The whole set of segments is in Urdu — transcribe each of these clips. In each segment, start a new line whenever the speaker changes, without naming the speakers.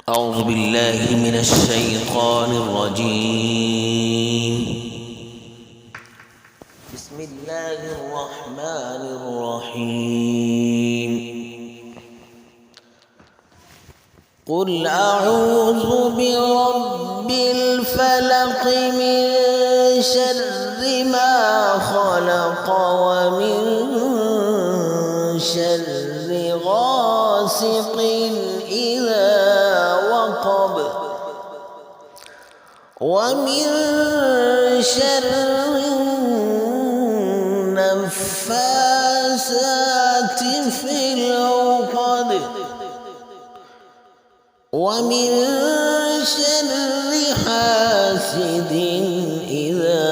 أعوذ بالله من الشيطان الرجيم. بسم الله الرحمن الرحيم. قل أعوذ برب الفلق من شر ما خلق ومن شر غاسق إذا وقب ومن شر النفاثات في العقد ومن شر حاسد إذا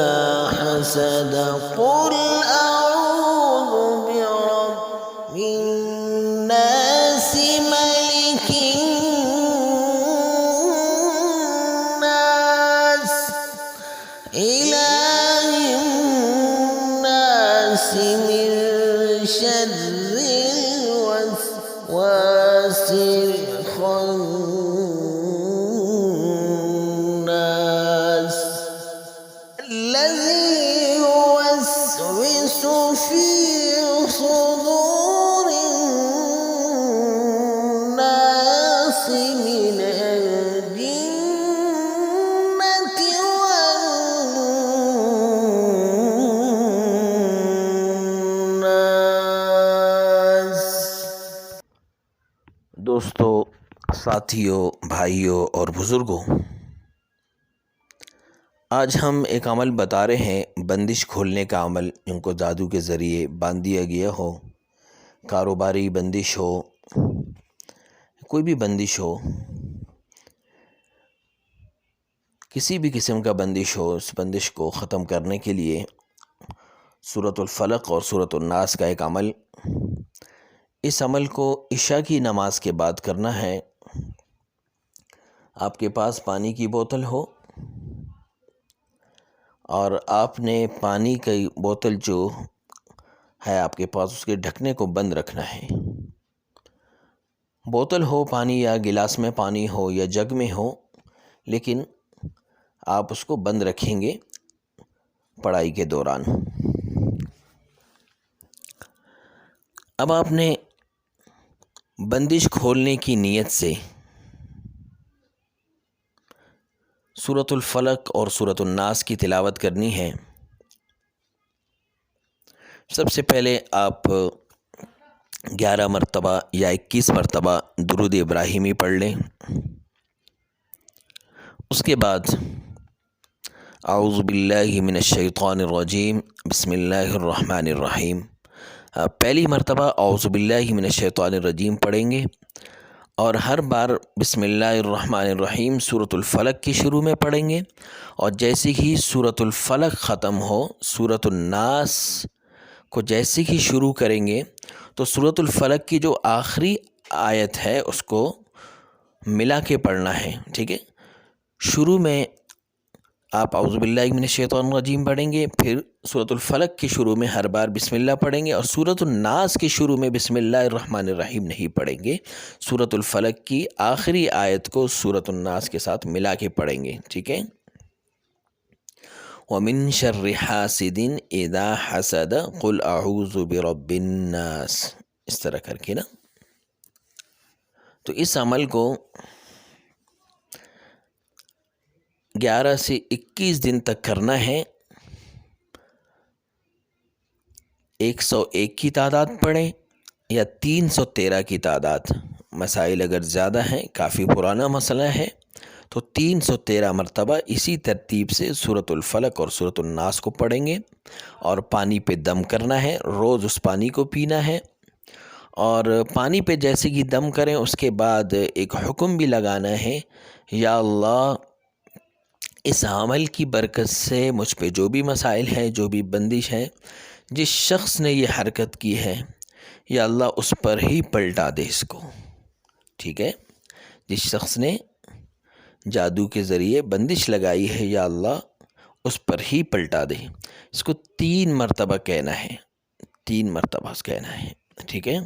حسد. قل أعوذ برب الناس ملك الناس إله الناس من شر الوسواس الخناس الذي يوسوس في صدور الناس من الجنة والناس. دوستو، ساتھیوں، بھائیوں اور بزرگوں، آج ہم ایک عمل بتا رہے ہیں، بندش کھولنے کا عمل، جن کو جادو کے ذریعے باندھ دیا گیا ہو. کاروباری بندش ہو، کوئی بھی بندش ہو، کسی بھی قسم کا بندش ہو، اس بندش کو ختم کرنے کے لیے سورۃ الفلق اور سورۃ الناس کا ایک عمل. اس عمل کو عشاء کی نماز کے بعد کرنا ہے. آپ کے پاس پانی کی بوتل ہو اور آپ نے پانی کی بوتل جو ہے آپ کے پاس، اس کے ڈھکنے کو بند رکھنا ہے. بوتل ہو پانی، یا گلاس میں پانی ہو، یا جگ میں ہو، لیکن آپ اس کو بند رکھیں گے پڑھائی کے دوران. اب آپ نے بندش کھولنے کی نیت سے سورۃ الفلق اور سورۃ الناس کی تلاوت کرنی ہے. سب سے پہلے آپ 11 مرتبہ یا 21 مرتبہ درود ابراہیمی پڑھ لیں. اس کے بعد اعوذ باللہ من الشیطان الرجیم بسم اللہ الرحمن الرحیم. پہلی مرتبہ اعوذ باللہ من الشیطان الرجیم پڑھیں گے، اور ہر بار بسم اللہ الرحمن الرحیم سورۃ الفلق کی شروع میں پڑھیں گے، اور جیسے ہی سورۃ الفلق ختم ہو، سورۃ الناس کو جیسے ہی شروع کریں گے تو سورۃ الفلق کی جو آخری آیت ہے اس کو ملا کے پڑھنا ہے. ٹھیک ہے، شروع میں آپ اعوذ باللہ من الشیطان الرجیم پڑھیں گے، پھر سورۃ الفلق کی شروع میں ہر بار بسم اللہ پڑھیں گے، اور سورۃ الناس کی شروع میں بسم اللہ الرحمن الرحیم نہیں پڑھیں گے. سورۃ الفلق کی آخری آیت کو سورۃ الناس کے ساتھ ملا کے پڑھیں گے. ٹھیک ہے. وَمِن شَرِّ حَاسِدٍ إِذَا حَسَدَ قُلْ أَعُوذُ بِرَبِّ النَّاسِ، اس طرح کر کے نا. تو اس عمل کو 11 سے 21 دن تک کرنا ہے. 101 کی تعداد پڑھیں یا 313 کی تعداد. مسائل اگر زیادہ ہیں، کافی پرانا مسئلہ ہے، تو 313 مرتبہ اسی ترتیب سے سورۃ الفلق اور سورۃ الناس کو پڑھیں گے، اور پانی پہ دم کرنا ہے. روز اس پانی کو پینا ہے، اور پانی پہ جیسے کہ دم کریں اس کے بعد ایک حکم بھی لگانا ہے، یا اللہ اس عمل کی برکت سے مجھ پہ جو بھی مسائل ہیں، جو بھی بندش ہے، جس شخص نے یہ حرکت کی ہے، یا اللہ اس پر ہی پلٹا دے اس کو. ٹھیک ہے، جس شخص نے جادو کے ذریعے بندش لگائی ہے، یا اللہ اس پر ہی پلٹا دے. اس کو 3 مرتبہ کہنا ہے، 3 مرتبہ کہنا ہے. ٹھیک ہے.